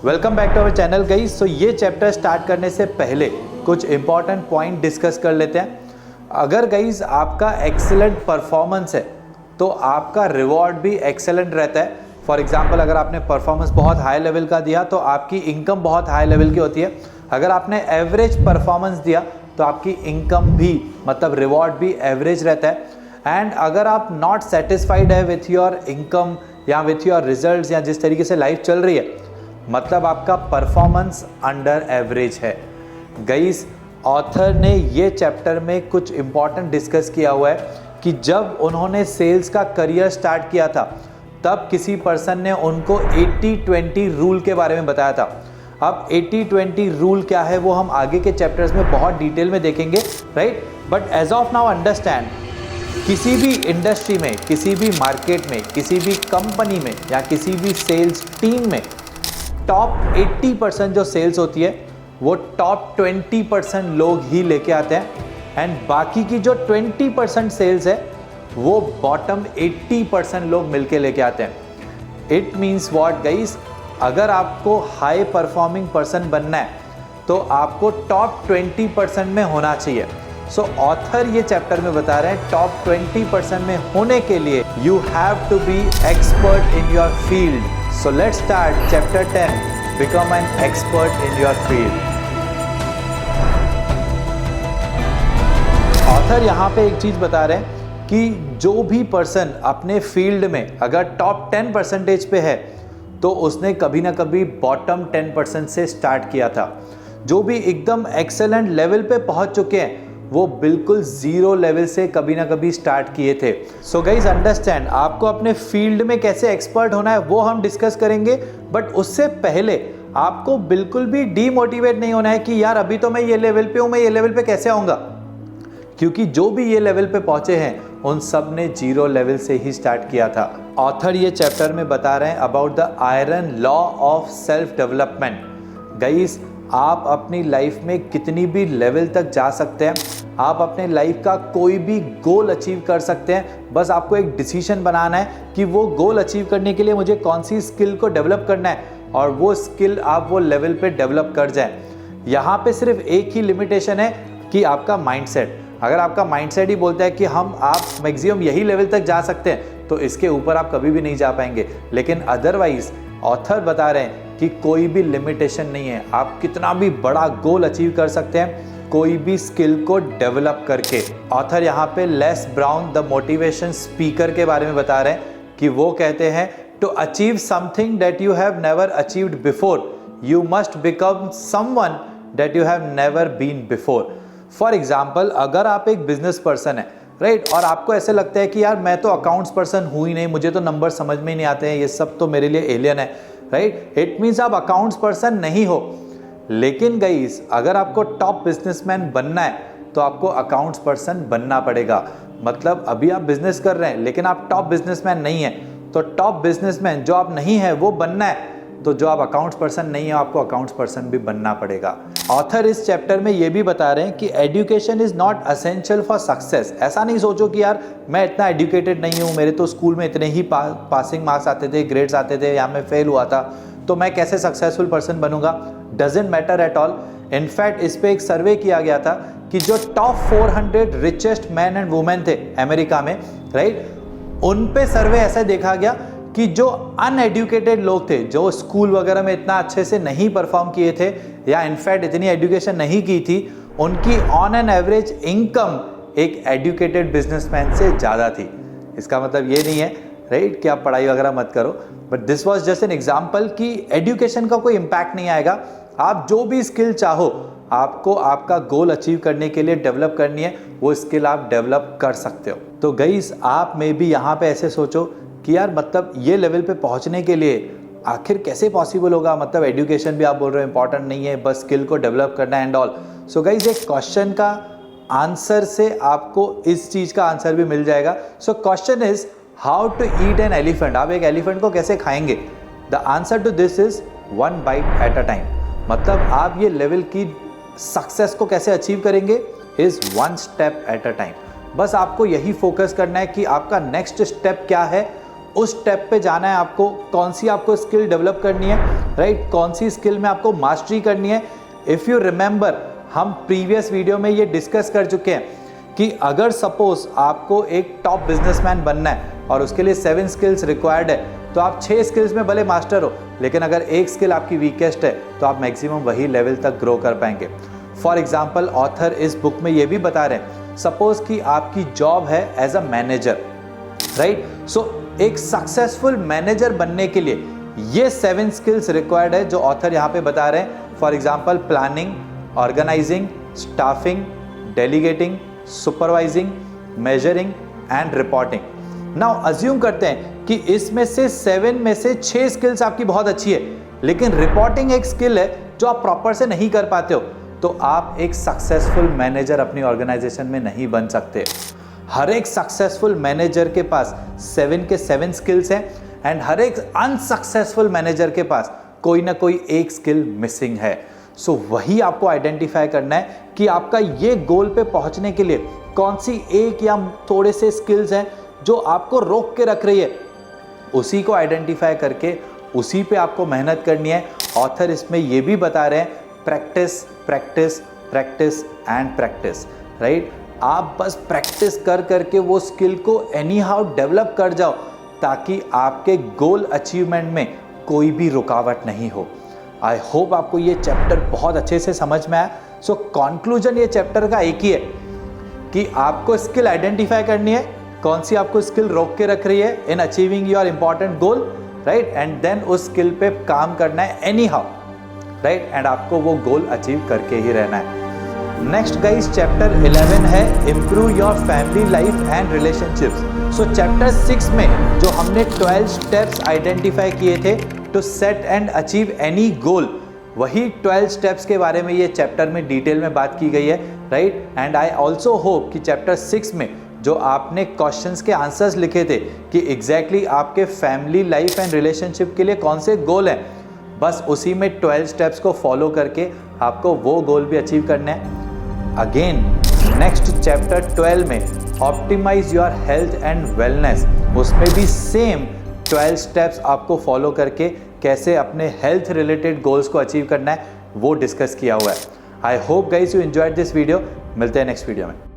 Welcome back to our channel guys. So ये chapter start करने से पहले कुछ इंपॉर्टेंट पॉइंट डिस्कस कर लेते हैं। अगर गाइस आपका एक्सेलेंट परफॉर्मेंस है तो आपका रिवॉर्ड भी एक्सेलेंट रहता है। फॉर एग्जांपल अगर आपने परफॉर्मेंस बहुत हाई लेवल का दिया तो आपकी इनकम बहुत हाई लेवल की होती है। अगर आपने एवरेज परफॉर्मेंस दिया तो आपकी इनकम भी मतलब रिवॉर्ड भी एवरेज रहता है। एंड अगर आप नॉट सेटिस्फाइड है विथ योर इनकम या विथ योर रिजल्ट्स या जिस तरीके से लाइफ चल रही है, मतलब आपका परफॉर्मेंस अंडर एवरेज है। गाइस, ऑथर ने ये चैप्टर में कुछ इंपॉर्टेंट डिस्कस किया हुआ है कि जब उन्होंने सेल्स का करियर स्टार्ट किया था तब किसी पर्सन ने उनको 80-20 रूल के बारे में बताया था। अब 80-20 रूल क्या है वो हम आगे के चैप्टर्स में बहुत डिटेल में देखेंगे, right. But as of now understand, किसी भी इंडस्ट्री में, किसी भी मार्केट में, किसी भी कंपनी में या किसी भी सेल्स टीम में टॉप 80% जो सेल्स होती है वो टॉप 20% लोग ही लेके आते हैं एंड बाकी की जो 20% सेल्स है वो बॉटम 80% लोग मिलके लेके आते हैं। इट मीन्स व्हाट गाइस, अगर आपको हाई परफॉर्मिंग पर्सन बनना है तो आपको टॉप 20% में होना चाहिए। सो ऑथर ये चैप्टर में बता रहे हैं टॉप 20% में होने के लिए you have to be expert in your field. So let's start chapter 10, become an expert in your field. Author यहाँ पे एक चीज बता रहे हैं कि जो भी पर्सन अपने फील्ड में अगर टॉप 10% पे है तो उसने कभी ना कभी बॉटम 10% से स्टार्ट किया था। जो भी एकदम एक्सेलेंट लेवल पे पहुंच चुके हैं वो बिल्कुल जीरो लेवल से कभी ना कभी स्टार्ट किए थे। सो गाइज अंडरस्टैंड, आपको अपने फील्ड में कैसे एक्सपर्ट होना है वो हम डिस्कस करेंगे, बट उससे पहले आपको बिल्कुल भी डीमोटिवेट नहीं होना है कि यार अभी तो मैं ये लेवल पे हूं, मैं ये लेवल पे कैसे आऊंगा, क्योंकि जो भी ये लेवल पे पहुंचे हैं उन सब ने जीरो लेवल से ही स्टार्ट किया था। ऑथर ये चैप्टर में बता रहे हैं about the iron law of self development. Guys, आप अपनी लाइफ में कितनी भी लेवल तक जा सकते हैं, आप अपने लाइफ का कोई भी गोल अचीव कर सकते हैं। बस आपको एक डिसीजन बनाना है कि वो गोल अचीव करने के लिए मुझे कौन सी स्किल को डेवलप करना है और वो स्किल आप वो लेवल पे डेवलप कर जाएं। यहाँ पे सिर्फ एक ही लिमिटेशन है कि आपका माइंडसेट। अगर आपका माइंडसेट ही बोलता है कि आप मैक्सिमम यही लेवल तक जा सकते हैं तो इसके ऊपर आप कभी भी नहीं जा पाएंगे। लेकिन अदरवाइज ऑथर बता रहे हैं कि कोई भी लिमिटेशन नहीं है, आप कितना भी बड़ा गोल अचीव कर सकते हैं कोई भी स्किल को डेवलप करके। ऑथर यहाँ पे less brown the motivation speaker के बारे में बता रहे हैं कि वो कहते हैं to achieve something that you have never achieved before you must become someone that you have never been before. For example, अगर आप एक बिजनेस पर्सन है, राइट, और आपको ऐसे लगता है कि यार मैं तो अकाउंट्स पर्सन हूँ ही नहीं, मुझे तो नंबर समझ में ही नहीं आते हैं, ये सब तो मेरे लिए एलियन है, राइट। इट मीन्स आप अकाउंट्स पर्सन नहीं हो। लेकिन गाइस, अगर आपको टॉप बिजनेसमैन बनना है तो आपको अकाउंट्स पर्सन बनना पड़ेगा। मतलब अभी आप बिजनेस कर रहे हैं लेकिन आप टॉप बिजनेसमैन नहीं है, तो टॉप बिजनेसमैन जो आप नहीं है वो बनना है, तो जो आप अकाउंट्स पर्सन नहीं है आपको अकाउंट्स पर्सन भी बनना पड़ेगा। ऑथर इस चैप्टर में ये भी बता रहे हैं कि education is not essential for success. ऐसा नहीं सोचो कि यार मैं इतना एजुकेटेड नहीं हूँ, मेरे तो स्कूल में इतने ही पासिंग मार्क्स आते थे, ग्रेड्स आते थे, या मैं फेल हुआ था तो मैं कैसे सक्सेसफुल पर्सन बनूंगा। Doesn't matter at all. In fact इस पे एक सर्वे किया गया था कि जो top 400 richest man and women थे अमेरिका में, राइट, उन पे सर्वे ऐसा देखा गया कि जो अनएडुकेटेड लोग थे, जो स्कूल वगैरह में इतना अच्छे से नहीं परफॉर्म किए थे या इनफैक्ट इतनी एजुकेशन नहीं की थी, उनकी ऑन एन एवरेज इनकम एक एडुकेटेड बिजनेसमैन से ज़्यादा थी। इसका मतलब ये नहीं है, राइट, कि आप पढ़ाई वगैरह मत करो, but this was just an example कि एजुकेशन का कोई इम्पैक्ट नहीं आएगा। आप जो भी स्किल चाहो, आपको आपका गोल अचीव करने के लिए डेवलप करनी है, वो स्किल आप डेवलप कर सकते हो। तो गाइस, आप में भी यहाँ पे ऐसे सोचो कि यार मतलब ये लेवल पे पहुँचने के लिए आखिर कैसे पॉसिबल होगा। मतलब एजुकेशन भी आप बोल रहे हो इंपॉर्टेंट नहीं है, बस स्किल को डेवलप करना एंड ऑल। सो गाइस, एक क्वेश्चन का आंसर से आपको इस चीज़ का आंसर भी मिल जाएगा। So question is how to eat an elephant. आप एक एलिफेंट को कैसे खाएंगे? The answer to this is 1 bite at a time. मतलब आप ये लेवल की सक्सेस को कैसे अचीव करेंगे is 1 step at a time. बस आपको यही फोकस करना है कि आपका नेक्स्ट स्टेप क्या है उस स्टेप पे जाना है आपको, कौन सी आपको स्किल डेवलप करनी है, राइट, कौन सी स्किल में आपको मास्टरी करनी है। इफ़ यू रिमेंबर, हम प्रीवियस वीडियो में ये डिस्कस कर चुके हैं कि अगर सपोज आपको एक टॉप बिजनेसमैन बनना है और उसके लिए 7 स्किल्स रिक्वायर्ड है, तो आप 6 स्किल्स में भले मास्टर हो, लेकिन अगर एक स्किल आपकी वीकेस्ट है तो आप मैक्सिमम वही लेवल तक ग्रो कर पाएंगे। फॉर एग्जाम्पल, ऑथर इस बुक में ये भी बता रहे हैं, सपोज कि आपकी जॉब है एज अ मैनेजर, राइट। सो एक सक्सेसफुल मैनेजर बनने के लिए ये 7 स्किल्स रिक्वायर्ड है जो ऑथर यहाँ पे बता रहे हैं। For example, planning, organizing, staffing, delegating, supervising, measuring and reporting. Now assume करते हैं कि इसमें से 7 में से 6 स्किल्स आपकी बहुत अच्छी है, लेकिन रिपोर्टिंग एक स्किल है जो आप प्रॉपर से नहीं कर पाते हो, तो आप एक सक्सेसफुल मैनेजर अपनी ऑर्गेनाइजेशन में नहीं बन सकते। हर एक सक्सेसफुल मैनेजर के पास 7 के 7 स्किल्स हैं एंड हर एक अनसक्सेसफुल मैनेजर के पास कोई ना कोई एक स्किल मिसिंग है। सो वही आपको आइडेंटिफाई करना है कि आपका ये गोल पे पहुंचने के लिए कौन सी एक या थोड़े से स्किल्स हैं जो आपको रोक के रख रही है। उसी को आइडेंटिफाई करके उसी पे आपको मेहनत करनी है। ऑथर इसमें ये भी बता रहे हैं, practice practice practice and practice, right. आप बस प्रैक्टिस कर करके वो स्किल को एनी हाउ डेवलप कर जाओ ताकि आपके गोल अचीवमेंट में कोई भी रुकावट नहीं हो। आई होप आपको ये चैप्टर बहुत अच्छे से समझ में आया। सो कॉन्क्लूजन ये चैप्टर का एक ही है कि आपको स्किल आइडेंटिफाई करनी है, कौन सी आपको स्किल रोक के रख रही है in achieving your important goal, right, and then उस स्किल पे काम करना है एनी हाउ, राइट, एंड आपको वो गोल अचीव करके ही रहना है। नेक्स्ट गाइस, चैप्टर 11 है improve your family life and relationships. So chapter 6 में जो हमने 12 स्टेप्स आइडेंटिफाई किए थे to set and achieve any goal, वही 12 स्टेप्स के बारे में ये चैप्टर में डिटेल में बात की गई है, right. And I also hope कि चैप्टर 6 में जो आपने क्वेश्चंस के आंसर्स लिखे थे कि एग्जैक्टली आपके फैमिली लाइफ एंड रिलेशनशिप के लिए कौन से गोल हैं, बस उसी में 12 स्टेप्स को फॉलो करके आपको वो गोल भी अचीव करना है। अगेन नेक्स्ट चैप्टर 12 में optimize your health and wellness, उसमें भी सेम 12 स्टेप्स आपको फॉलो करके कैसे अपने हेल्थ रिलेटेड गोल्स को अचीव करना है वो डिस्कस किया हुआ है। I hope guys you enjoyed this video. मिलते हैं नेक्स्ट वीडियो में।